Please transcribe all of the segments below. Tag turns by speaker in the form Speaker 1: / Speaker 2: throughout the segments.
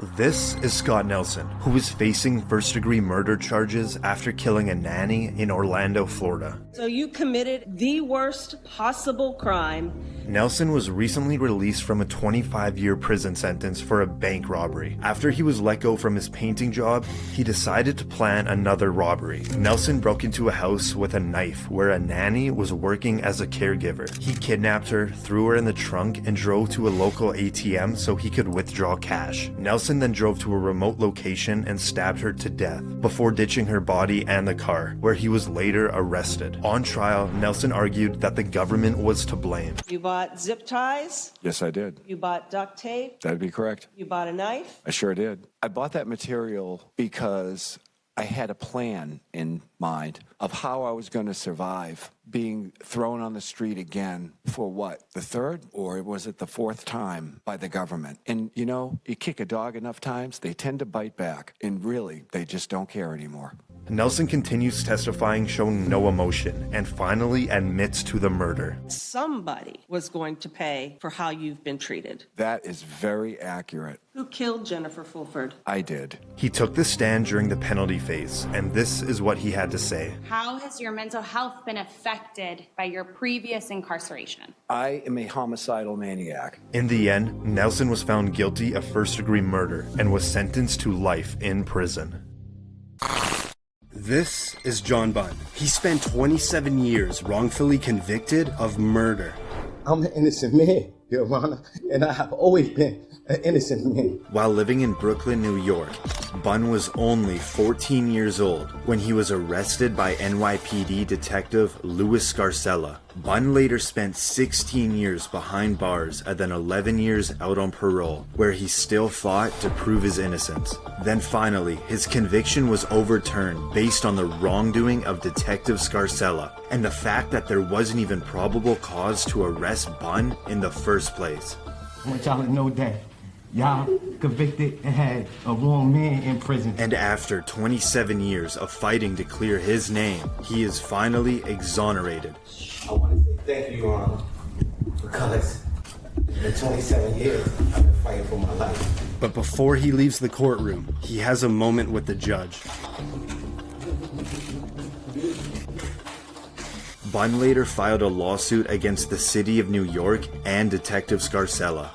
Speaker 1: This is Scott Nelson, who is facing first-degree murder charges after killing a nanny in Orlando, Florida.
Speaker 2: So you committed the worst possible crime.
Speaker 1: Nelson was recently released from a 25-year prison sentence for a bank robbery. After he was let go from his painting job, he decided to plan another robbery. Nelson broke into a house with a knife where a nanny was working as a caregiver. He kidnapped her, threw her in the trunk, and drove to a local ATM so he could withdraw cash. Nelson then drove to a remote location and stabbed her to death before ditching her body and the car, where he was later arrested. On trial, Nelson argued that the government was to blame.
Speaker 2: You bought zip ties.
Speaker 3: Yes, I did.
Speaker 2: You bought duct tape.
Speaker 3: That'd be correct.
Speaker 2: You bought a knife.
Speaker 3: I sure did. I bought that material because I had a plan in mind of how I was going to survive being thrown on the street again for what? The third? Or was it the fourth time by the government? And you know, you kick a dog enough times, they tend to bite back. And really, they just don't care anymore.
Speaker 1: Nelson continues testifying, showing no emotion, and finally admits to the murder.
Speaker 2: Somebody was going to pay for how you've been treated.
Speaker 3: That is very accurate.
Speaker 2: Who killed Jennifer Fulford?
Speaker 3: I did.
Speaker 1: He took the stand during the penalty phase, and this is what he had to say.
Speaker 4: How has your mental health been affected by your previous incarceration?
Speaker 3: I am a homicidal maniac.
Speaker 1: In the end, Nelson was found guilty of first-degree murder and was sentenced to life in prison.
Speaker 5: This is John Bunn. He spent 27 years wrongfully convicted of murder.
Speaker 6: I'm an innocent man, Your Honor, and I have always been an innocent man.
Speaker 1: While living in Brooklyn, New York, Bunn was only 14 years old when he was arrested by NYPD detective Louis Scarcella. Bunn later spent 16 years behind bars and then 11 years out on parole, where he still fought to prove his innocence. Then finally, his conviction was overturned based on the wrongdoing of Detective Scarcella and the fact that there wasn't even probable cause to arrest Bunn in the first place.
Speaker 7: I want y'all to know that y'all convicted and had a wrong man in prison.
Speaker 1: And after 27 years of fighting to clear his name, he is finally exonerated.
Speaker 6: I want to say thank you, Your Honor, because in 27 years, I've been fighting for my life.
Speaker 5: But before he leaves the courtroom, he has a moment with the judge.
Speaker 1: Bunn later filed a lawsuit against the city of New York and Detective Scarcella.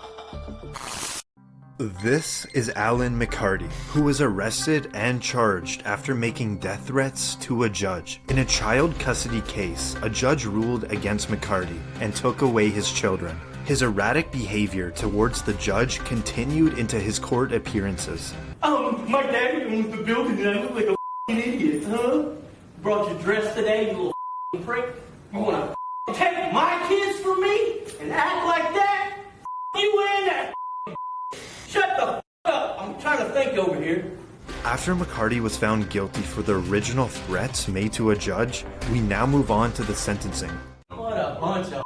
Speaker 1: This is Alan McCarty, who was arrested and charged after making death threats to a judge. In a child custody case, a judge ruled against McCarty and took away his children. His erratic behavior towards the judge continued into his court appearances.
Speaker 8: My daddy owns the building and I look like a idiot, huh? Brought your dress today, you little prick. You wanna take my kids from me and act like that? You in that? Shut the up. I'm trying to think over here.
Speaker 1: After McCarty was found guilty for the original threats made to a judge, we now move on to the sentencing.
Speaker 8: What a bunch of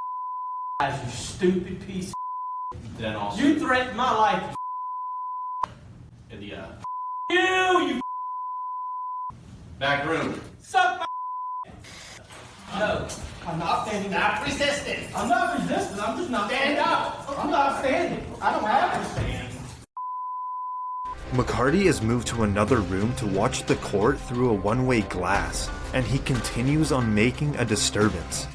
Speaker 8: guys, you stupid piece of then also. You threatened my life, in the you back room. Suck my No, I'm not standing. Not resisting. I'm not resisting. I'm just not standing up. I'm not standing. I don't have to stand.
Speaker 1: McCarty is moved to another room to watch the court through a one-way glass, and he continues on making a disturbance.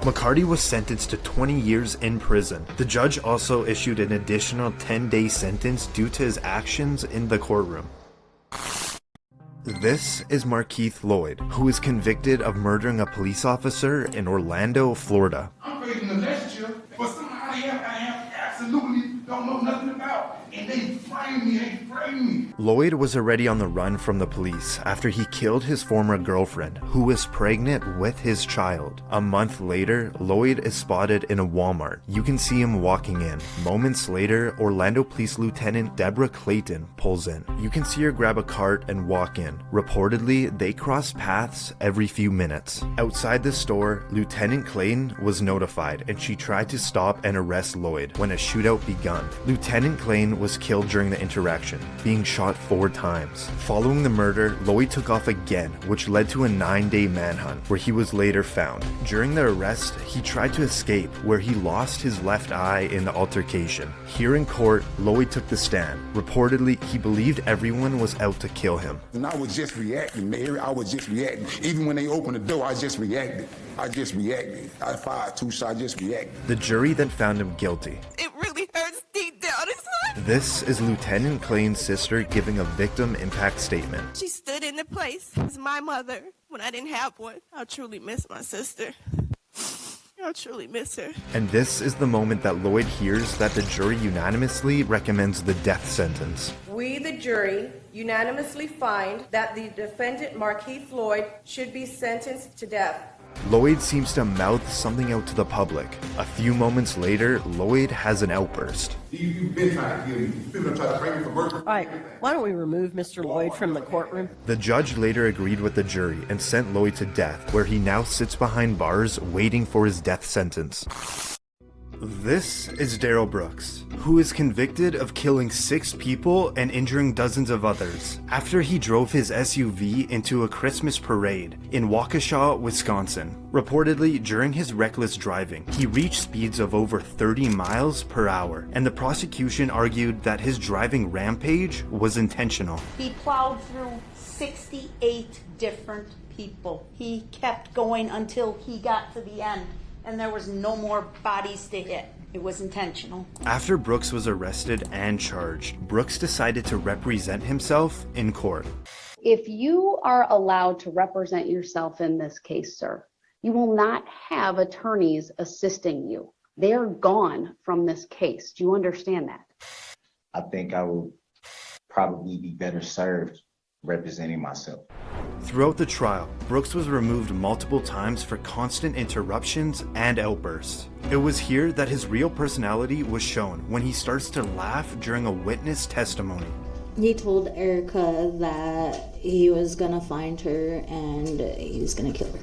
Speaker 1: McCarty was sentenced to 20 years in prison. The judge also issued an additional 10-day sentence due to his actions in the courtroom. This is Markeith Lloyd, who is convicted of murdering a police officer in Orlando, Florida.
Speaker 9: I'm facing a lecture for somebody else I have absolutely don't know nothing about. And they frame me.
Speaker 1: Lloyd was already on the run from the police after he killed his former girlfriend, who was pregnant with his child. A month later, Lloyd is spotted in a Walmart. You can see him walking in. Moments later, Orlando Police Lieutenant Deborah Clayton pulls in. You can see her grab a cart and walk in. Reportedly, they cross paths every few minutes. Outside the store, Lieutenant Clayton was notified and she tried to stop and arrest Lloyd when a shootout begun. Lieutenant Clayton was killed during the interaction, being shot shot 4 times. Following the murder, Lloyd took off again, which led to a 9-day manhunt, where he was later found. During the arrest, he tried to escape, where he lost his left eye in the altercation. Here in court, Lloyd took the stand. Reportedly, he believed everyone was out to kill him.
Speaker 9: And I was just reacting, Mary. I was just reacting. Even when they opened the door, I just reacted. I fired 2 shots, I just reacted.
Speaker 1: The jury then found him guilty.
Speaker 10: It really hurts deep down inside.
Speaker 1: This is Lieutenant Clayton's sister giving a victim impact statement.
Speaker 10: She stood in the place as my mother when I didn't have one. I truly miss my sister. I truly miss her.
Speaker 1: And this is the moment that Lloyd hears that the jury unanimously recommends the death sentence.
Speaker 2: We, the jury, unanimously find that the defendant, Markeith Lloyd, should be sentenced to death.
Speaker 1: Lloyd seems to mouth something out to the public. A few moments later, Lloyd has an outburst.
Speaker 9: You've been trying to kill me. People try to frame me for murder.
Speaker 2: All right, why don't we remove Mr. Lloyd from the courtroom?
Speaker 1: The judge later agreed with the jury and sent Lloyd to death, where he now sits behind bars waiting for his death sentence. This is Darrell Brooks, who is convicted of killing 6 people and injuring dozens of others after he drove his SUV into a Christmas parade in Waukesha, Wisconsin. Reportedly, during his reckless driving, he reached speeds of over 30 miles per hour, and the prosecution argued that his driving rampage was intentional.
Speaker 11: He plowed through 68 different people. He kept going until he got to the end, and there was no more bodies to hit. It was intentional.
Speaker 1: After Brooks was arrested and charged, Brooks decided to represent himself in court.
Speaker 12: If you are allowed to represent yourself in this case, sir, you will not have attorneys assisting you. They are gone from this case. Do you understand that?
Speaker 6: I think I will probably be better served representing myself.
Speaker 1: Throughout the trial, Brooks was removed multiple times for constant interruptions and outbursts. It was here that his real personality was shown when he starts to laugh during a witness testimony.
Speaker 13: He told Erica that he was gonna find her and he was gonna kill her.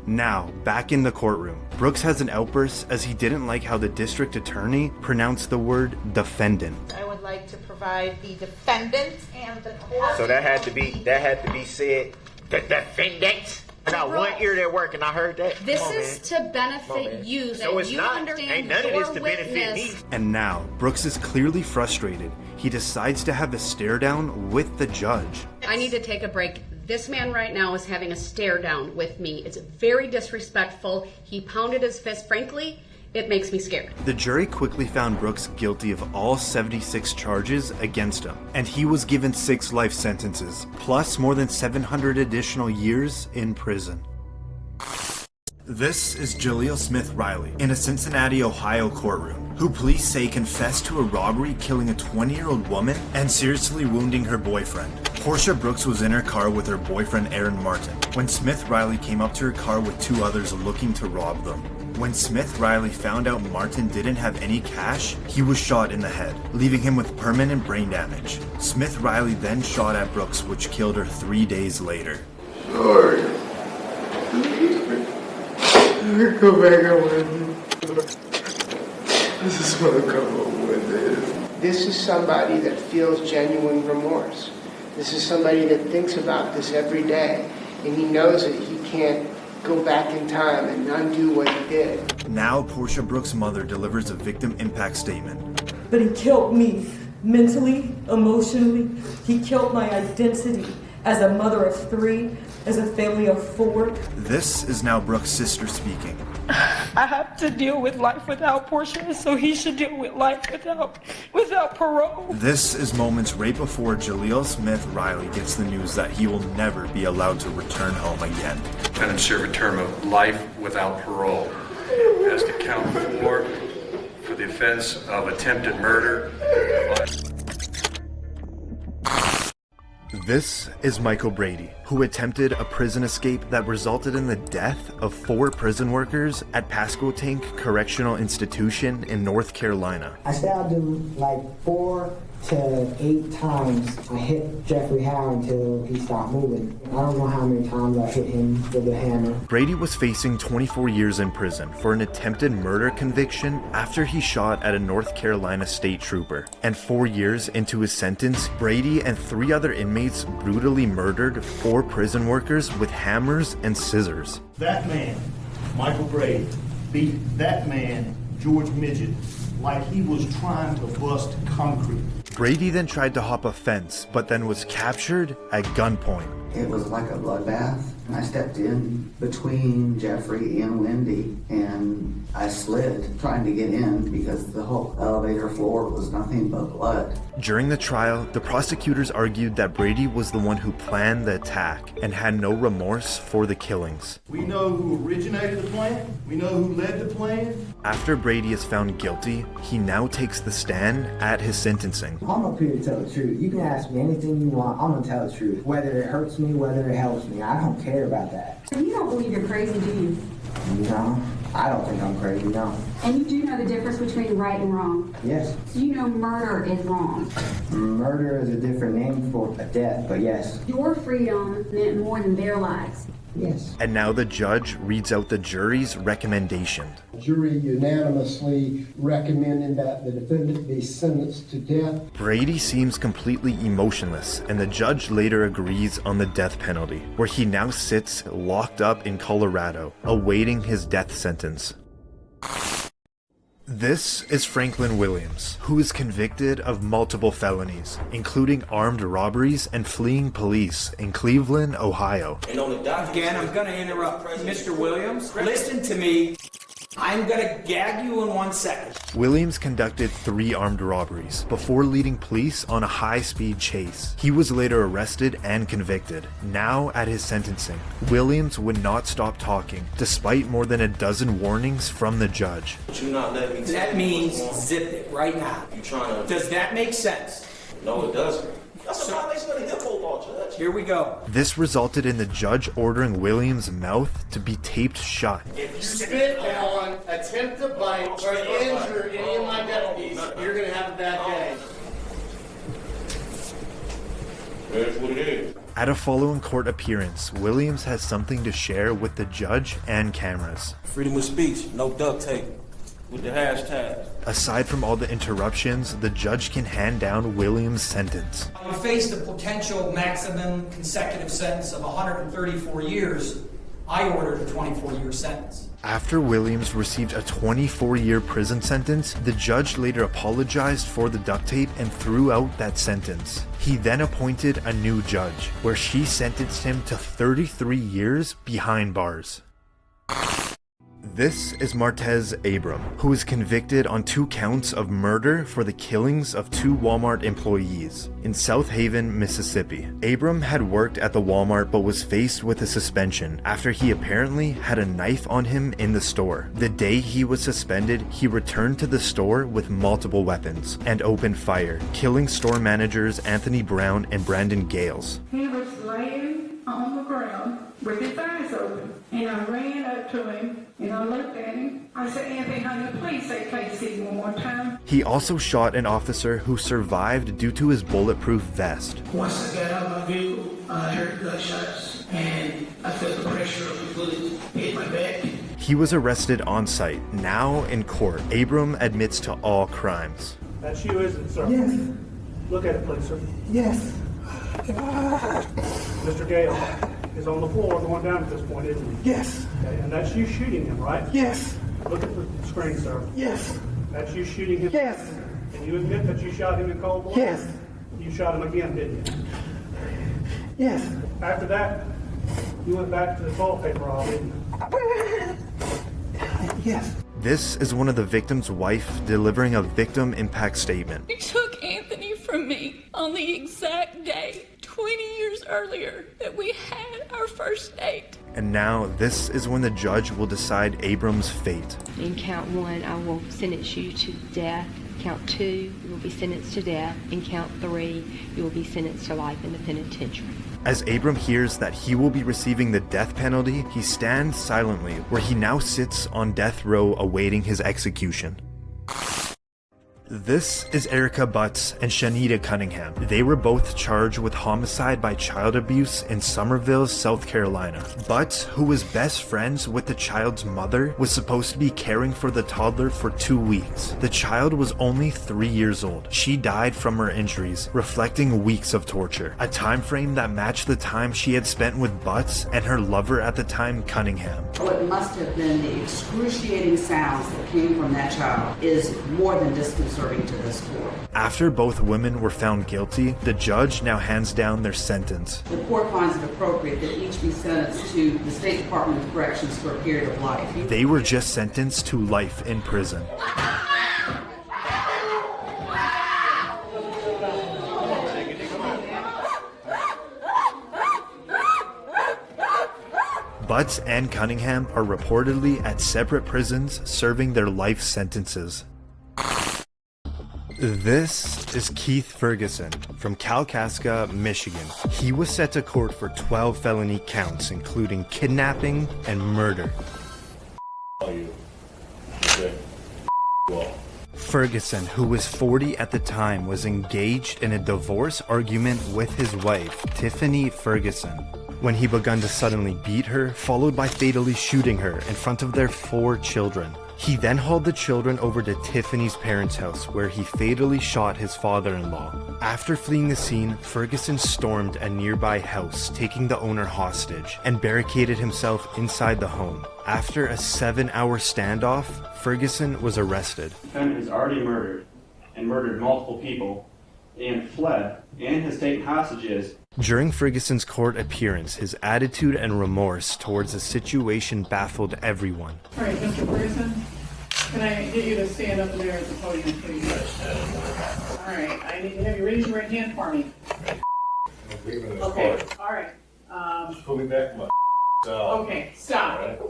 Speaker 1: Now, back in the courtroom, Brooks has an outburst as he didn't like how the district attorney pronounced the word defendant.
Speaker 11: I would like to provide the defendant and the court.
Speaker 6: So that had to be said. The defendant. I got one ear that work and I heard that.
Speaker 14: This is to benefit you, so
Speaker 6: No, it's
Speaker 14: you
Speaker 6: not.
Speaker 14: understand
Speaker 6: Ain't none of
Speaker 14: your
Speaker 6: this to benefit me.
Speaker 14: witness.
Speaker 1: And now, Brooks is clearly frustrated. He decides to have a stare down with the judge.
Speaker 14: I need to take a break. This man right now is having a stare down with me. It's very disrespectful. He pounded his fist. Frankly, it makes me scared.
Speaker 1: The jury quickly found Brooks guilty of all 76 charges against him, and he was given 6 life sentences, plus more than 700 additional years in prison. This is Jaleel Smith Riley in a Cincinnati, Ohio courtroom, who police say confessed to a robbery killing a 20-year-old woman and seriously wounding her boyfriend. Portia Brooks was in her car with her boyfriend Aaron Martin when Smith Riley came up to her car with 2 others looking to rob them. When Smith Riley found out Martin didn't have any cash, he was shot in the head, leaving him with permanent brain damage. Smith Riley then shot at Brooks, which killed her 3 days later.
Speaker 9: Sorry. Go back up with you. I just want to come up with it.
Speaker 15: This is somebody that feels genuine remorse. This is somebody that thinks about this every day, and he knows that he can't go back in time and undo what he did.
Speaker 1: Now, Portia Brooks' mother delivers a victim impact statement.
Speaker 16: But he killed me mentally, emotionally. He killed my identity as a mother of 3, as a family of 4.
Speaker 1: This is now Brooks' sister speaking.
Speaker 16: I have to deal with life without Portia, so he should deal with life without parole.
Speaker 1: This is moments right before Jaleel Smith Riley gets the news that he will never be allowed to return home again.
Speaker 17: Defendant serve a term of life without parole. As to count 4 for the offense of attempted murder.
Speaker 1: This is Michael Brady, who attempted a prison escape that resulted in the death of 4 prison workers at Pasquotank Correctional Institution in North Carolina.
Speaker 18: I stabbed him like 4 to 8 times I hit Jeffrey Howe until he stopped moving. I don't know how many times I hit him with a hammer.
Speaker 1: Brady was facing 24 years in prison for an attempted murder conviction after he shot at a North Carolina state trooper. And 4 years into his sentence, Brady and 3 other inmates brutally murdered 4 prison workers with hammers and scissors.
Speaker 8: That man, Michael Brady, beat that man, George Midget, like he was trying to bust concrete.
Speaker 1: Brady then tried to hop a fence, but then was captured at gunpoint.
Speaker 19: It was like a bloodbath, and I stepped in between Jeffrey and Wendy, and I slid trying to get in because the whole elevator floor was nothing but blood.
Speaker 1: During the trial, the prosecutors argued that Brady was the one who planned the attack and had no remorse for the killings.
Speaker 8: We know who originated the plan. We know who led the plan.
Speaker 1: After Brady is found guilty, he now takes the stand at his sentencing.
Speaker 18: I'm up here to tell the truth. You can ask me anything you want. I'm gonna tell the truth. Whether it hurts me, whether it helps me. I don't care about that.
Speaker 20: You don't believe you're crazy, do you?
Speaker 18: No, I don't think I'm crazy, no.
Speaker 20: And you do know the difference between right and wrong?
Speaker 18: Yes.
Speaker 20: So you know murder is wrong?
Speaker 18: Murder is a different name for a death, but yes.
Speaker 20: Your freedom meant more than their lives.
Speaker 18: Yes.
Speaker 1: And now the judge reads out the jury's recommendation.
Speaker 21: The jury unanimously recommended that the defendant be sentenced to death.
Speaker 1: Brady seems completely emotionless, and the judge later agrees on the death penalty, where he now sits locked up in Colorado, awaiting his death sentence. This is Franklin Williams, who is convicted of multiple felonies, including armed robberies and fleeing police in Cleveland, Ohio.
Speaker 22: Again, I'm going to interrupt. Mr. Williams, listen to me. I'm going to gag you in 1 second.
Speaker 1: Williams conducted 3 armed robberies before leading police on a high-speed chase. He was later arrested and convicted. Now, at his sentencing, Williams would not stop talking, despite more than a dozen warnings from the judge.
Speaker 22: That means zip it right now. Does that make sense?
Speaker 6: No, it doesn't. That's a violation of the HIPAA law, Judge.
Speaker 22: Here we go.
Speaker 1: This resulted in the judge ordering Williams' mouth to be taped shut.
Speaker 23: If you spit on, attempt to bite, or injure any of my deputies, you're going to have a bad day.
Speaker 6: That's what it is.
Speaker 1: At a following court appearance, Williams has something to share with the judge and cameras.
Speaker 24: Freedom of speech, no duct tape. With the hashtag.
Speaker 1: Aside from all the interruptions, the judge can hand down Williams' sentence.
Speaker 22: You faced a potential maximum consecutive sentence of 134 years. I ordered a 24-year sentence.
Speaker 1: After Williams received a 24-year prison sentence, the judge later apologized for the duct tape and threw out that sentence. He then appointed a new judge, where she sentenced him to 33 years behind bars. This is Martez Abram, who is convicted on 2 counts of murder for the killings of 2 Walmart employees in South Haven, Mississippi. Abram had worked at the Walmart but was faced with a suspension after he apparently had a knife on him in the store. The day he was suspended, he returned to the store with multiple weapons and opened fire, killing store managers Anthony Brown and Brandon Gales.
Speaker 25: He was laying on the ground with his eyes open, and I ran up to him and I looked at him. I said, Anthony, honey, please say KC one more time.
Speaker 1: He also shot an officer who survived due to his bulletproof vest.
Speaker 25: Once I got out of my vehicle, I heard gunshots and I felt the pressure of the bullet hit my back.
Speaker 1: He was arrested on site. Now in court, Abram admits to all crimes.
Speaker 8: That's you, isn't it, sir?
Speaker 25: Yes.
Speaker 8: Look at it, please, sir.
Speaker 25: Yes.
Speaker 8: Mr. Gale is on the floor going down at this point, isn't he?
Speaker 25: Yes.
Speaker 8: Okay, and that's you shooting him, right?
Speaker 25: Yes.
Speaker 8: Look at the screen, sir.
Speaker 25: Yes.
Speaker 8: That's you shooting him?
Speaker 25: Yes.
Speaker 8: And you admit that you shot him in cold blood?
Speaker 25: Yes.
Speaker 8: You shot him again, didn't you?
Speaker 25: Yes.
Speaker 8: After that, you went back to the toilet paper aisle, didn't you?
Speaker 25: Yes.
Speaker 1: This is one of the victim's wife delivering a victim impact statement.
Speaker 26: You took Anthony from me on the exact day 20 years earlier that we had our first date.
Speaker 1: And now this is when the judge will decide Abram's fate.
Speaker 27: In count 1, I will sentence you to death. Count 2, you will be sentenced to death. In count 3, you will be sentenced to life in the penitentiary.
Speaker 1: As Abram hears that he will be receiving the death penalty, he stands silently, where he now sits on death row awaiting his execution. This is Erica Butts and Shanita Cunningham. They were both charged with homicide by child abuse in Somerville, South Carolina. Butts, who was best friends with the child's mother, was supposed to be caring for the toddler for 2 weeks. The child was only 3 years old. She died from her injuries, reflecting weeks of torture, a time frame that matched the time she had spent with Butts and her lover at the time, Cunningham.
Speaker 2: What must have been the excruciating sounds that came from that child is more than disconcerting to this court.
Speaker 1: After both women were found guilty, the judge now hands down their sentence.
Speaker 2: The court finds it appropriate that each be sentenced to the State Department of Corrections for a period of life.
Speaker 1: They were just sentenced to life in prison. Butts and Cunningham are reportedly at separate prisons serving their life sentences. This is Keith Ferguson from Kalkaska, Michigan. He was set to court for 12 felony counts, including kidnapping and murder. Ferguson, who was 40 at the time, was engaged in a divorce argument with his wife, Tiffany Ferguson, when he began to suddenly beat her, followed by fatally shooting her in front of their 4 children. He then hauled the children over to Tiffany's parents' house, where he fatally shot his father-in-law. After fleeing the scene, Ferguson stormed a nearby house, taking the owner hostage, and barricaded himself inside the home. After a 7-hour standoff, Ferguson was arrested.
Speaker 3: The defendant has already murdered multiple people, and fled, and has taken hostages.
Speaker 1: During Ferguson's court appearance, his attitude and remorse towards the situation baffled everyone.
Speaker 25: All right, Mr. Ferguson, can I get you to stand up there at the podium, please? All right, I need to have you raise your right hand for me. Okay, all right.
Speaker 4: Just put me back in my
Speaker 25: Okay, stop.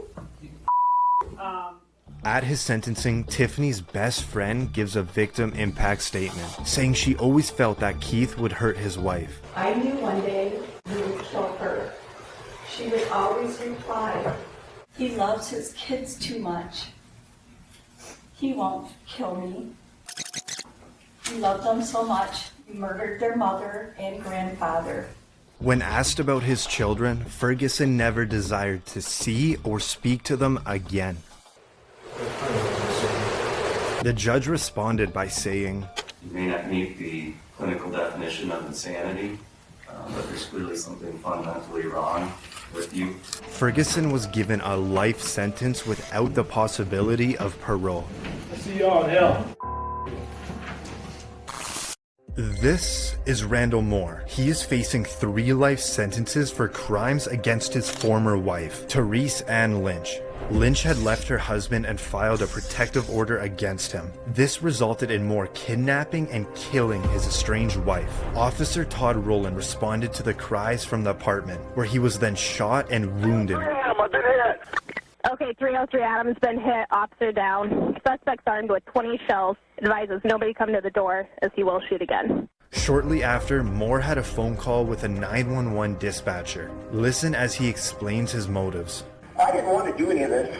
Speaker 1: At his sentencing, Tiffany's best friend gives a victim impact statement, saying she always felt that Keith would hurt his wife.
Speaker 5: I knew one day he would kill her. She would always reply, "He loves his kids too much. He won't kill me. He loved them so much, he murdered their mother and grandfather."
Speaker 1: When asked about his children, Ferguson never desired to see or speak to them again. The judge responded by saying,
Speaker 7: "You may not meet the clinical definition of insanity, but there's clearly something fundamentally wrong with you."
Speaker 1: Ferguson was given a life sentence without the possibility of parole.
Speaker 4: I see y'all in hell.
Speaker 1: This is Randall Moore. He is facing 3 life sentences for crimes against his former wife, Therese Ann Lynch. Lynch had left her husband and filed a protective order against him. This resulted in Moore kidnapping and killing his estranged wife. Officer Todd Rowland responded to the cries from the apartment, where he was then shot and wounded.
Speaker 10: Okay, 303 Adams been hit, officer down. Suspect's armed with 20 shells. Advises nobody come to the door as he will shoot again.
Speaker 1: Shortly after, Moore had a phone call with a 911 dispatcher. Listen as he explains his motives.
Speaker 12: I didn't want to do any of this.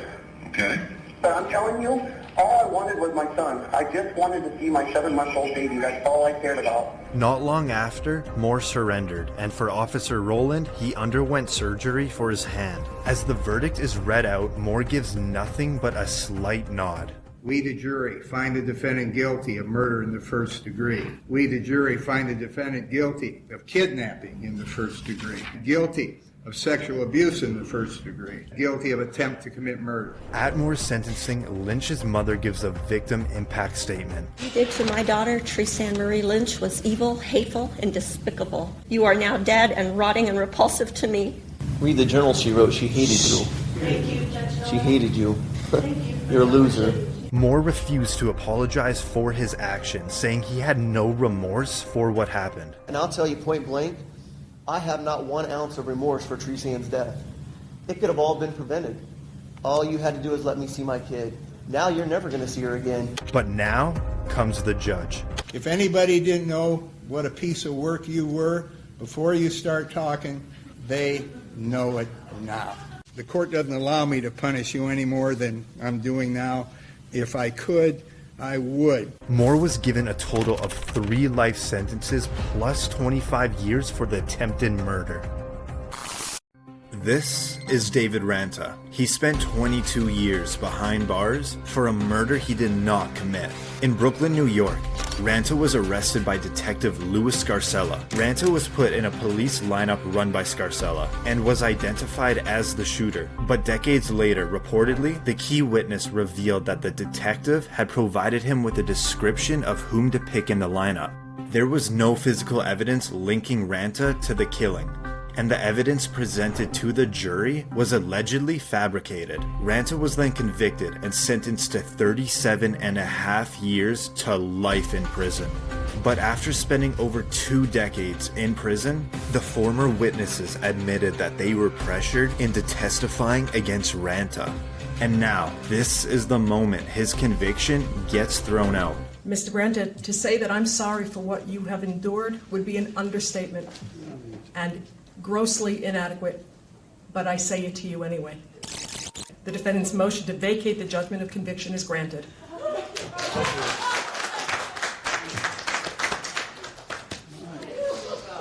Speaker 9: Okay.
Speaker 12: But I'm telling you, all I wanted was my son. I just wanted to see my 7-month-old baby. That's all I cared about.
Speaker 1: Not long after, Moore surrendered, and for Officer Rowland, he underwent surgery for his hand. As the verdict is read out, Moore gives nothing but a slight nod.
Speaker 28: We, the jury, find the defendant guilty of murder in the first degree. We, the jury, find the defendant guilty of kidnapping in the first degree. Guilty of sexual abuse in the first degree. Guilty of attempt to commit murder.
Speaker 1: At Moore's sentencing, Lynch's mother gives a victim impact statement.
Speaker 5: What you did to my daughter, Therese Ann Marie Lynch, was evil, hateful, and despicable. You are now dead and rotting and repulsive to me.
Speaker 29: Read the journal she wrote. She hated you.
Speaker 5: Thank you, Judge.
Speaker 29: She hated you. You're a loser.
Speaker 1: Moore refused to apologize for his actions, saying he had no remorse for what happened.
Speaker 29: And I'll tell you point blank, I have not 1 ounce of remorse for Therese Ann's death. It could have all been prevented. All you had to do is let me see my kid. Now you're never going to see her again.
Speaker 1: But now comes the judge.
Speaker 28: If anybody didn't know what a piece of work you were before you start talking, they know it now. The court doesn't allow me to punish you any more than I'm doing now. If I could, I would.
Speaker 1: Moore was given a total of 3 life sentences plus 25 years for the attempted murder. This is David Ranta. He spent 22 years behind bars for a murder he did not commit. In Brooklyn, New York, Ranta was arrested by Detective Louis Scarcella. Ranta was put in a police lineup run by Scarcella and was identified as the shooter. But decades later, reportedly, the key witness revealed that the detective had provided him with a description of whom to pick in the lineup. There was no physical evidence linking Ranta to the killing, and the evidence presented to the jury was allegedly fabricated. Ranta was then convicted and sentenced to 37.5 years to life in prison. But after spending over 2 decades in prison, the former witnesses admitted that they were pressured into testifying against Ranta. And now, this is the moment his conviction gets thrown out.
Speaker 11: Mr. Ranta, to say that I'm sorry for what you have endured would be an understatement and grossly inadequate, but I say it to you anyway. The defendant's motion to vacate the judgment of conviction is granted.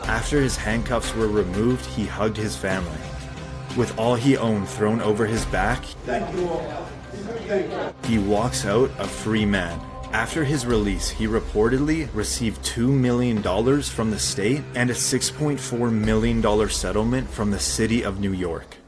Speaker 1: After his handcuffs were removed, he hugged his family. With all he owned thrown over his back, he walks out a free man. After his release, he reportedly received $2 million from the state and a $6.4 million settlement from the city of New York.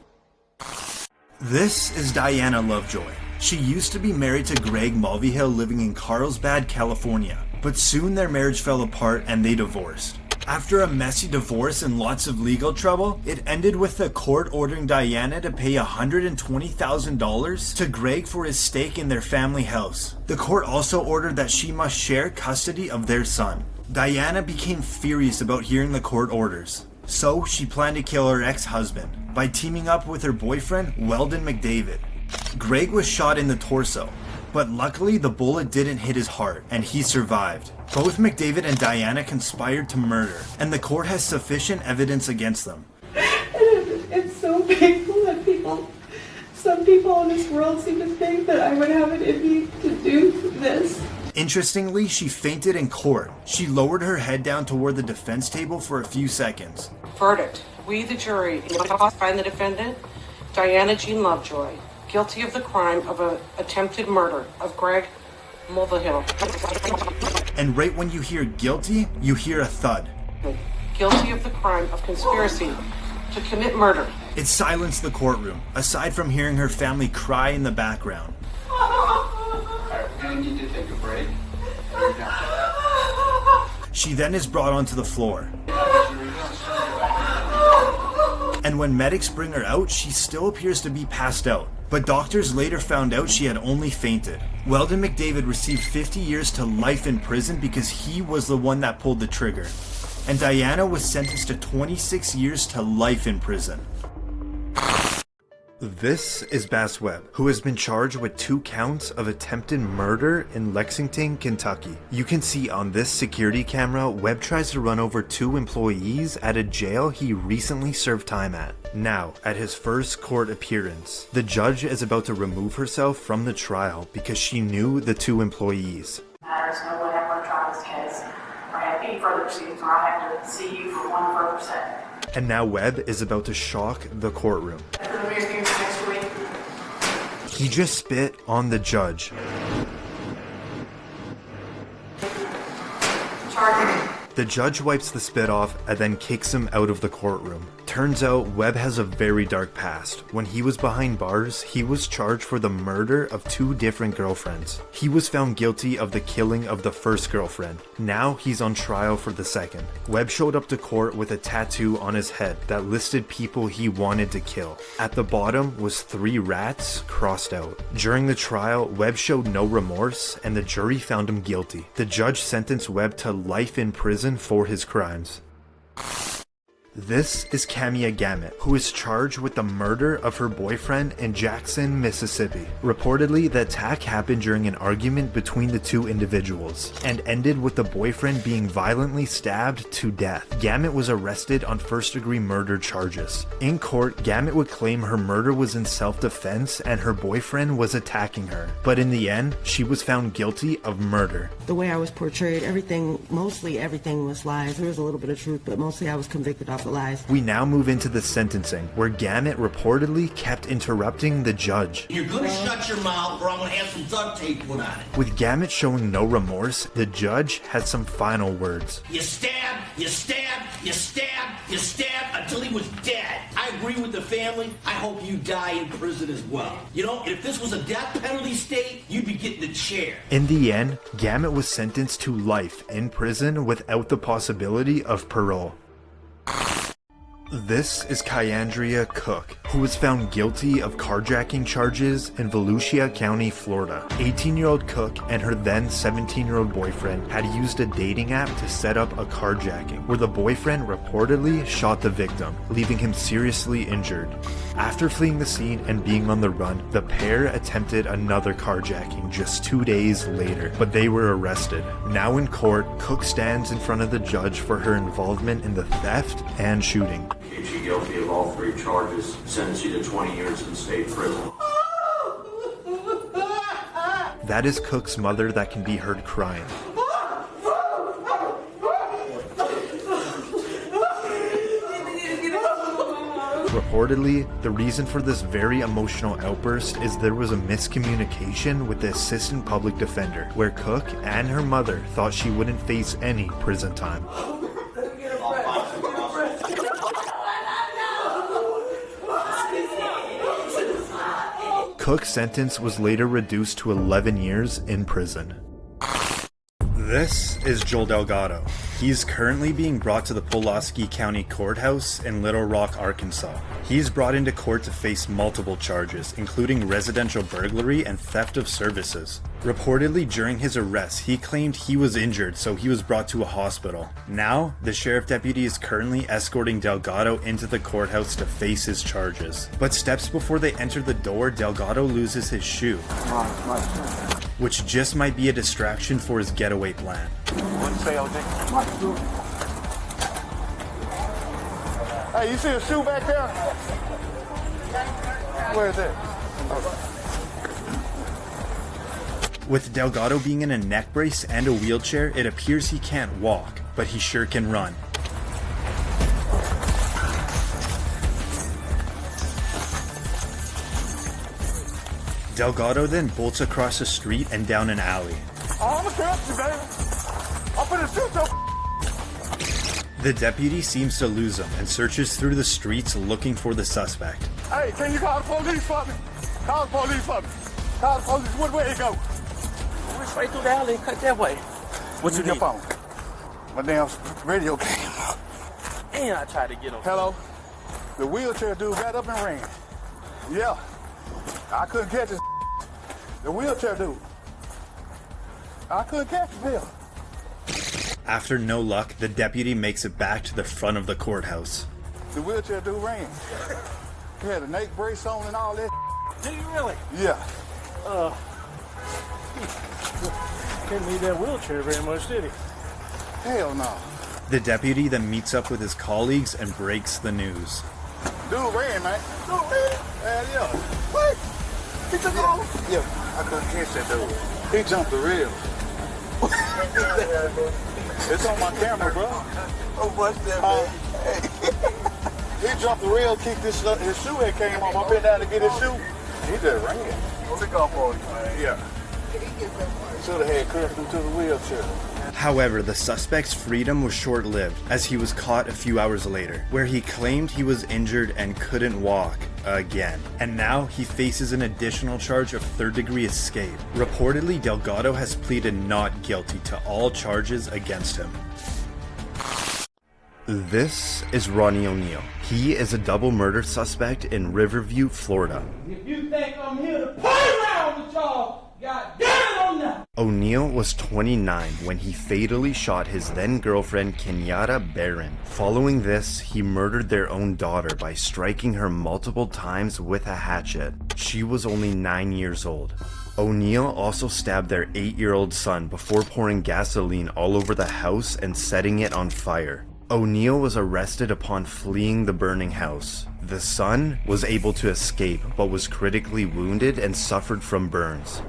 Speaker 1: This is Diana Lovejoy. She used to be married to Greg Mulvihill living in Carlsbad, California, but soon their marriage fell apart and they divorced. After a messy divorce and lots of legal trouble, it ended with the court ordering Diana to pay $120,000 to Greg for his stake in their family house. The court also ordered that she must share custody of their son. Diana became furious about hearing the court orders, so she planned to kill her ex-husband by teaming up with her boyfriend, Weldon McDavid. Greg was shot in the torso, but luckily the bullet didn't hit his heart and he survived. Both McDavid and Diana conspired to murder, and the court has sufficient evidence against them.
Speaker 25: It's so painful that some people in this world seem to think that I would have it in me to do this.
Speaker 1: Interestingly, she fainted in court. She lowered her head down toward the defense table for a few seconds.
Speaker 13: Verdict. We, the jury, find the defendant, Diana Jean Lovejoy, guilty of the crime of an attempted murder of Greg Mulvihill.
Speaker 1: And right when you hear guilty, you hear a thud.
Speaker 13: Guilty of the crime of conspiracy to commit murder.
Speaker 1: It silenced the courtroom, aside from hearing her family cry in the background.
Speaker 14: We're gonna need to take a break.
Speaker 1: She then is brought onto the floor. And when medics bring her out, she still appears to be passed out. But doctors later found out she had only fainted. Weldon McDavid received 50 years to life in prison because he was the one that pulled the trigger. And Diana was sentenced to 26 years to life in prison. This is Bass Webb, who has been charged with 2 counts of attempted murder in Lexington, Kentucky. You can see on this security camera, Webb tries to run over 2 employees at a jail he recently served time at. Now, at his first court appearance, the judge is about to remove herself from the trial because she knew the 2 employees.
Speaker 15: Matters, no one ever tried this case or have any further proceedings, or I'll have to see you for one further second.
Speaker 1: And now Webb is about to shock the courtroom. He just spit on the judge. The judge wipes the spit off and then kicks him out of the courtroom. Turns out Webb has a very dark past. When he was behind bars, he was charged for the murder of 2 different girlfriends. He was found guilty of the killing of the first girlfriend. Now he's on trial for the second. Webb showed up to court with a tattoo on his head that listed people he wanted to kill. At the bottom was 3 rats crossed out. During the trial, Webb showed no remorse and the jury found him guilty. The judge sentenced Webb to life in prison for his crimes. This is Camia Gamet, who is charged with the murder of her boyfriend in Jackson, Mississippi. Reportedly, the attack happened during an argument between the two individuals and ended with the boyfriend being violently stabbed to death. Gamet was arrested on first-degree murder charges. In court, Gamet would claim her murder was in self-defense and her boyfriend was attacking her. But in the end, she was found guilty of murder.
Speaker 6: The way I was portrayed, mostly everything was lies. There was a little bit of truth, but mostly I was convicted off the lies.
Speaker 1: We now move into the sentencing, where Gamet reportedly kept interrupting the judge.
Speaker 8: You're gonna shut your mouth or I'm gonna have some duct tape put on it.
Speaker 1: With Gamet showing no remorse, the judge had some final words.
Speaker 8: You stabbed, you stabbed, you stabbed, you stabbed until he was dead. I agree with the family. I hope you die in prison as well. You know, if this was a death penalty state, you'd be getting the chair.
Speaker 1: In the end, Gamet was sentenced to life in prison without the possibility of parole. This is Kyandria Cook, who was found guilty of carjacking charges in Volusia County, Florida. 18-year-old Cook and her then 17-year-old boyfriend had used a dating app to set up a carjacking, where the boyfriend reportedly shot the victim, leaving him seriously injured. After fleeing the scene and being on the run, the pair attempted another carjacking just 2 days later, but they were arrested. Now in court, Cook stands in front of the judge for her involvement in the theft and shooting.
Speaker 7: She guilty of all three charges, sentence you to 20 years in state prison.
Speaker 1: That is Cook's mother that can be heard crying. Reportedly, the reason for this very emotional outburst is there was a miscommunication with the assistant public defender, where Cook and her mother thought she wouldn't face any prison time. Cook's sentence was later reduced to 11 years in prison. This is Joel Delgado. He's currently being brought to the Pulaski County Courthouse in Little Rock, Arkansas. He's brought into court to face multiple charges, including residential burglary and theft of services. Reportedly, during his arrest, he claimed he was injured, so he was brought to a hospital. Now, the sheriff deputy is currently escorting Delgado into the courthouse to face his charges. But steps before they enter the door, Delgado loses his shoe, which just might be a distraction for his getaway plan.
Speaker 9: Hey, you see a shoe back there? Where is it?
Speaker 1: With Delgado being in a neck brace and a wheelchair, it appears he can't walk, but he sure can run. Delgado then bolts across the street and down an alley.
Speaker 9: I'm gonna catch you, baby. I'm gonna shoot your.
Speaker 1: The deputy seems to lose him and searches through the streets looking for the suspect.
Speaker 9: Hey, can you call the police for me? Call the police for me. Call the police. What way it go?
Speaker 8: We're straight through the alley and cut that way.
Speaker 9: What you need? Your phone. My damn radio came up.
Speaker 8: And I tried to get him.
Speaker 9: Hello? The wheelchair dude got up and ran. Yeah. I couldn't catch his. The wheelchair dude. I couldn't catch him.
Speaker 1: After no luck, the deputy makes it back to the front of the courthouse.
Speaker 9: The wheelchair dude ran. He had a neck brace on and all that.
Speaker 8: Did you really?
Speaker 9: Yeah.
Speaker 4: Didn't need that wheelchair very much, did he?
Speaker 9: Hell no.
Speaker 1: The deputy then meets up with his colleagues and breaks the news.
Speaker 9: Dude ran, man. Dude ran? Yeah. What? He took it off? Yeah, I couldn't catch that dude. He jumped the rail. It's on my camera, bro. Oh, what's that, man? He jumped the rail, kicked his shoe that came off. I been down to get his shoe. He just ran. Took off on you, man. Yeah. Should have had cuffed him to the wheelchair.
Speaker 1: However, the suspect's freedom was short-lived, as he was caught a few hours later, where he claimed he was injured and couldn't walk again. And now he faces an additional charge of third-degree escape. Reportedly, Delgado has pleaded not guilty to all charges against him. This is Ronnie O'Neill. He is a double murder suspect in Riverview, Florida.
Speaker 8: If you think I'm here to play around with y'all, God damn it, I'm not.
Speaker 1: O'Neill was 29 when he fatally shot his then-girlfriend Kenyatta Barron. Following this, he murdered their own daughter by striking her multiple times with a hatchet. She was only 9 years old. O'Neill also stabbed their 8-year-old son before pouring gasoline all over the house and setting it on fire. O'Neill was arrested upon fleeing the burning house. The son was able to escape but was critically wounded and suffered from burns.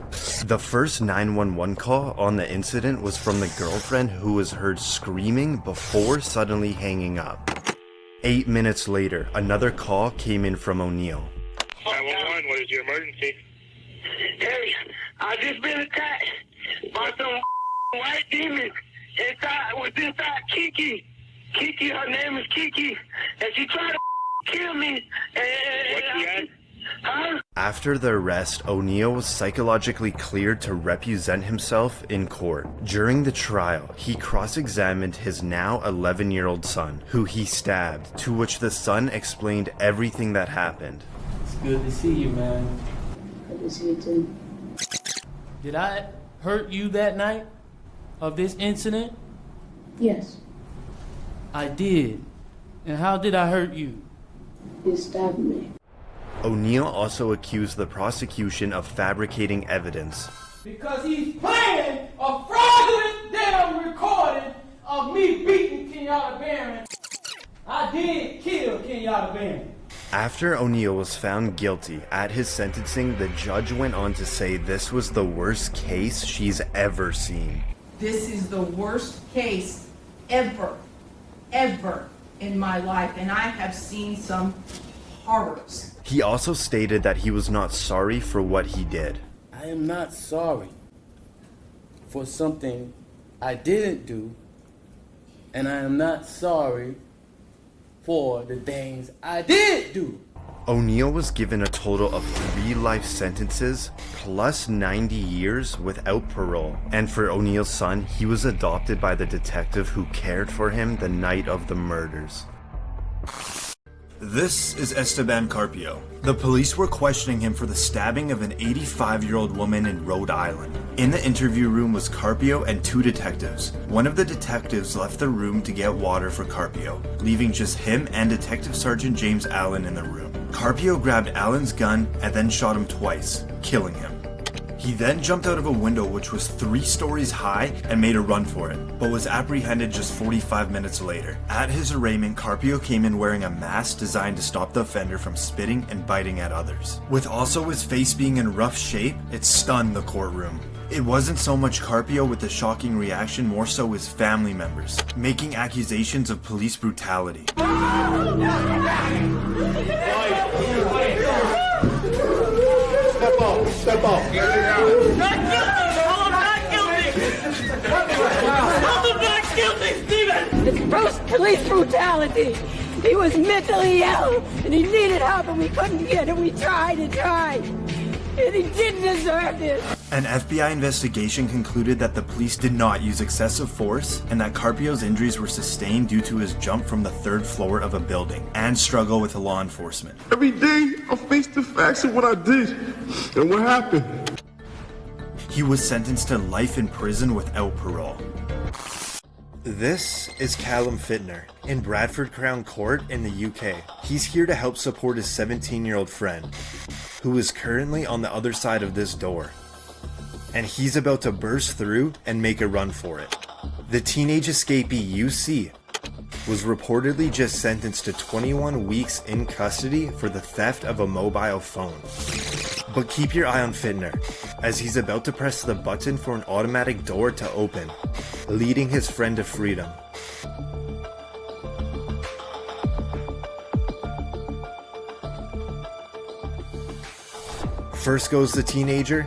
Speaker 1: The first 911 call on the incident was from the girlfriend who was heard screaming before suddenly hanging up. 8 minutes later, another call came in from O'Neill.
Speaker 16: 911, what is your emergency?
Speaker 17: Hey, I just been attacked by some white demons inside Kiki. Kiki, her name is Kiki, and she tried to kill me.
Speaker 16: What's she at?
Speaker 17: Huh?
Speaker 1: After the arrest, O'Neill was psychologically cleared to represent himself in court. During the trial, he cross-examined his now 11-year-old son, who he stabbed, to which the son explained everything that happened.
Speaker 8: It's good to see you, man.
Speaker 17: Good to see you too.
Speaker 8: Did I hurt you that night of this incident?
Speaker 17: Yes,
Speaker 8: I did. And how did I hurt you?
Speaker 17: you stabbed me.
Speaker 1: O'Neill also accused the prosecution of fabricating evidence.
Speaker 8: Because he's playing a fraudulent damn recording of me beating Kenyatta Barron. I did kill Kenyatta Barron.
Speaker 1: After O'Neill was found guilty at his sentencing, the judge went on to say this was the worst case she's ever seen.
Speaker 18: This is the worst case ever in my life, and I have seen some horrors.
Speaker 1: He also stated that he was not sorry for what he did.
Speaker 8: I am not sorry for something I didn't do, and I am not sorry for the things I did do.
Speaker 1: O'Neill was given a total of 3 life sentences plus 90 years without parole. And for O'Neill's son, he was adopted by the detective who cared for him the night of the murders. This is Esteban Carpio. The police were questioning him for the stabbing of an 85-year-old woman in Rhode Island. In the interview room was Carpio and 2 detectives. One of the detectives left the room to get water for Carpio, leaving just him and Detective Sergeant James Allen in the room. Carpio grabbed Allen's gun and then shot him twice, killing him. He then jumped out of a window which was 3 stories high and made a run for it, but was apprehended just 45 minutes later. At his arraignment, Carpio came in wearing a mask designed to stop the offender from spitting and biting at others. With also his face being in rough shape, it stunned the courtroom. It wasn't so much Carpio with the shocking reaction, more so his family members, making accusations of police brutality.
Speaker 17: Step off. Not guilty, Stephen!
Speaker 19: It's police brutality. He was mentally ill, and he needed help, and we couldn't get it. We tried and tried, and he didn't deserve this.
Speaker 1: An FBI investigation concluded that the police did not use excessive force and that Carpio's injuries were sustained due to his jump from the 3rd floor of a building and struggle with law enforcement.
Speaker 20: Every day I face the facts of what I did and what happened.
Speaker 1: He was sentenced to life in prison without parole. This is Callum Fittner in Bradford Crown Court in the UK. He's here to help support his 17-year-old friend, who is currently on the other side of this door. And he's about to burst through and make a run for it. The teenage escapee UC was reportedly just sentenced to 21 weeks in custody for the theft of a mobile phone. But keep your eye on Fittner, as he's about to press the button for an automatic door to open, leading his friend to freedom. First goes the teenager,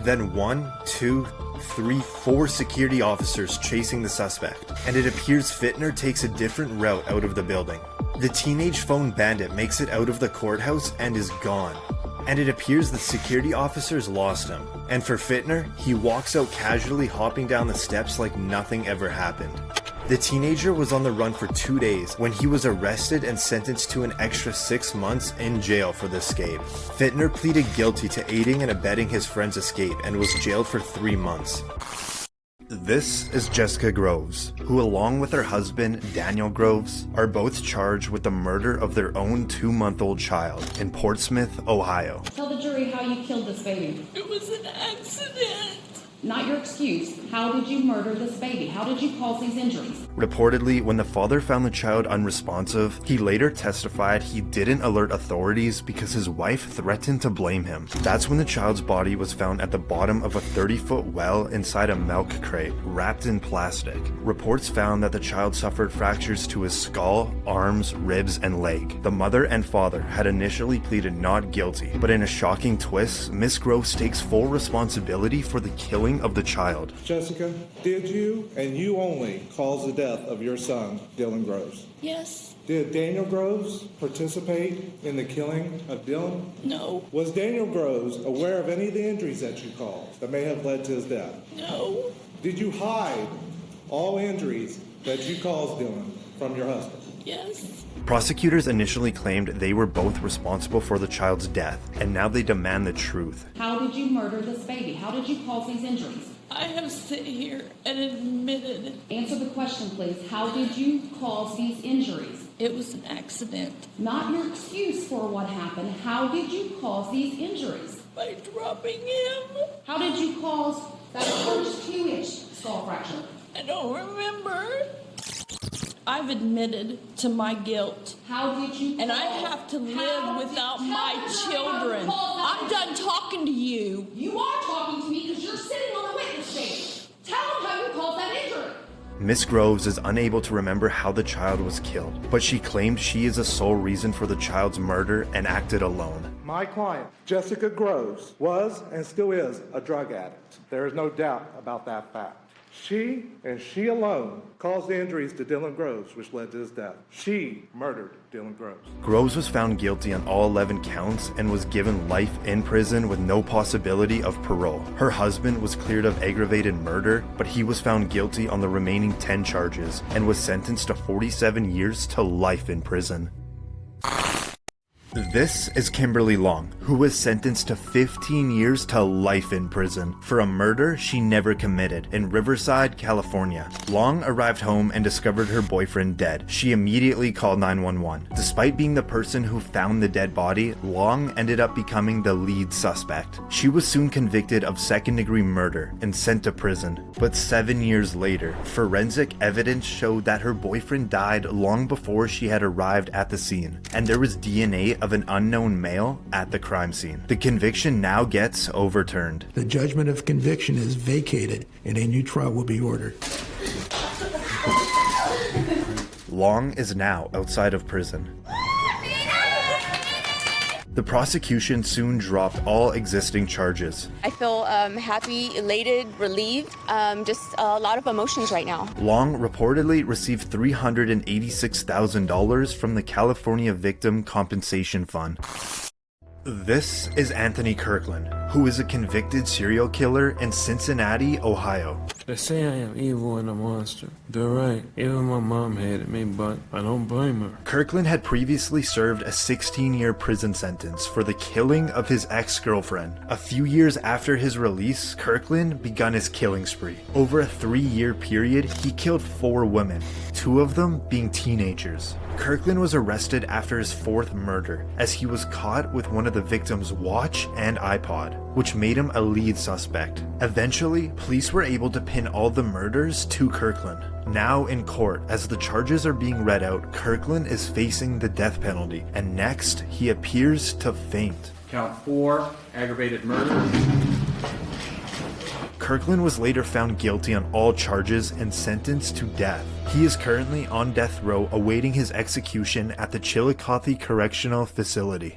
Speaker 1: then 1, 2, 3, 4 security officers chasing the suspect, and it appears Fittner takes a different route out of the building. The teenage phone bandit makes it out of the courthouse and is gone, and it appears the security officers lost him. And for Fittner, he walks out casually, hopping down the steps like nothing ever happened. The teenager was on the run for 2 days when he was arrested and sentenced to an extra 6 months in jail for the escape. Fittner pleaded guilty to aiding and abetting his friend's escape and was jailed for 3 months. This is Jessica Groves, who along with her husband, Daniel Groves, are both charged with the murder of their own 2-month-old child in Portsmouth, Ohio.
Speaker 2: Tell the jury how you killed this baby.
Speaker 19: It was an accident.
Speaker 2: Not your excuse. How did you murder this baby? How did you cause these injuries?
Speaker 1: Reportedly, when the father found the child unresponsive, he later testified he didn't alert authorities because his wife threatened to blame him. That's when the child's body was found at the bottom of a 30-foot well inside a milk crate, wrapped in plastic. Reports found that the child suffered fractures to his skull, arms, ribs, and leg. The mother and father had initially pleaded not guilty, but in a shocking twist, Miss Groves takes full responsibility for the killing of the child.
Speaker 3: Jessica, did you, and you only, cause the death of your son, Dylan Groves?
Speaker 19: Yes.
Speaker 3: Did Daniel Groves participate in the killing of Dylan?
Speaker 19: No.
Speaker 3: Was Daniel Groves aware of any of the injuries that you caused that may have led to his death?
Speaker 19: No.
Speaker 3: Did you hide all injuries that you caused Dylan from your husband?
Speaker 19: Yes.
Speaker 1: Prosecutors initially claimed they were both responsible for the child's death, and now they demand the truth.
Speaker 2: How did you murder this baby? How did you cause these injuries?
Speaker 19: I have sit here and admitted.
Speaker 2: Answer the question, please. How did you cause these injuries?
Speaker 19: It was an accident.
Speaker 2: Not your excuse for what happened. How did you cause these injuries?
Speaker 19: By dropping him.
Speaker 2: How did you cause that first 2-inch skull fracture?
Speaker 19: I don't remember. I've admitted to my guilt.
Speaker 2: How did you?
Speaker 19: And I have to live without my children. I'm done talking to you.
Speaker 2: You are talking to me because you're sitting on the witness stand. Tell them how you caused that injury.
Speaker 1: Miss Groves is unable to remember how the child was killed, but she claimed she is the sole reason for the child's murder and acted alone.
Speaker 3: My client, Jessica Groves, was and still is a drug addict. There is no doubt about that fact. She, and she alone, caused the injuries to Dylan Groves, which led to his death. She murdered Dylan Groves.
Speaker 1: Groves was found guilty on all 11 counts and was given life in prison with no possibility of parole. Her husband was cleared of aggravated murder, but he was found guilty on the remaining 10 charges and was sentenced to 47 years to life in prison. This is Kimberly Long, who was sentenced to 15 years to life in prison for a murder she never committed in Riverside, California. Long arrived home and discovered her boyfriend dead. She immediately called 911. Despite being the person who found the dead body, Long ended up becoming the lead suspect. She was soon convicted of second-degree murder and sent to prison. But 7 years later, forensic evidence showed that her boyfriend died long before she had arrived at the scene, and there was DNA of an unknown male at the crime scene. The conviction now gets overturned.
Speaker 10: The judgment of conviction is vacated and a new trial will be ordered.
Speaker 1: Long is now outside of prison. The prosecution soon dropped all existing charges.
Speaker 21: I feel happy, elated, relieved, just a lot of emotions right now.
Speaker 1: Long reportedly received $386,000 from the California Victim Compensation Fund. This is Anthony Kirkland, who is a convicted serial killer in Cincinnati, Ohio.
Speaker 22: They say I am evil and a monster. They're right. Even my mom hated me, but I don't blame her.
Speaker 1: Kirkland had previously served a 16-year prison sentence for the killing of his ex-girlfriend. A few years after his release, Kirkland begun his killing spree. Over a 3-year period, he killed 4 women, 2 of them being teenagers. Kirkland was arrested after his 4th murder, as he was caught with one of the victim's watch and iPod, which made him a lead suspect. Eventually, police were able to pin all the murders to Kirkland. Now in court, as the charges are being read out, Kirkland is facing the death penalty, and next, he appears to faint.
Speaker 23: Count 4, aggravated murder.
Speaker 1: Kirkland was later found guilty on all charges and sentenced to death. He is currently on death row awaiting his execution at the Chillicothe Correctional Facility.